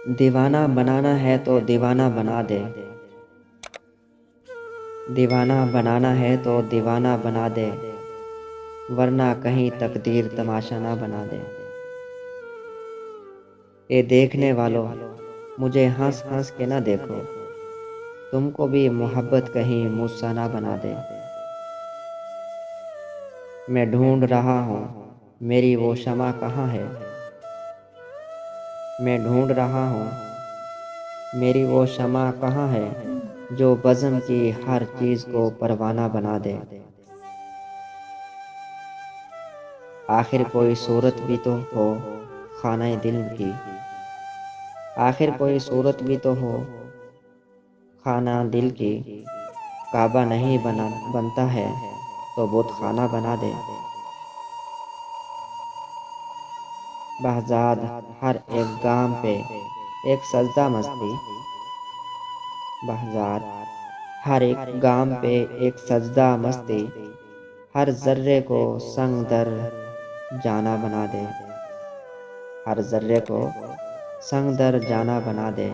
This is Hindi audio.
दीवाना बनाना है तो दीवाना बना दे। दीवाना बनाना है तो दीवाना बना दे, वरना कहीं तकदीर तमाशा ना बना दे। ये देखने वालों, मुझे हंस हंस के ना देखो, तुमको भी मोहब्बत कहीं मुझसा ना बना दे। मैं ढूंढ रहा हूँ, मेरी वो शमा कहाँ है। मैं ढूंढ रहा हूँ, मेरी वो शमा कहाँ है, जो बज़म की हर चीज़ को परवाना बना दे। आखिर कोई सूरत भी तो हो खाने दिल की। आखिर कोई सूरत भी तो हो खाना दिल की। काबा नहीं बनता है तो बुत खाना बना दे। बहजाद हर एक गाम पे एक सजदा मस्ती। बहजाद हर एक गाम पे एक सजदा मस्ती, हर जर्रे को संग दर जाना बना दे। हर जर्रे को संग दर जाना बना दे।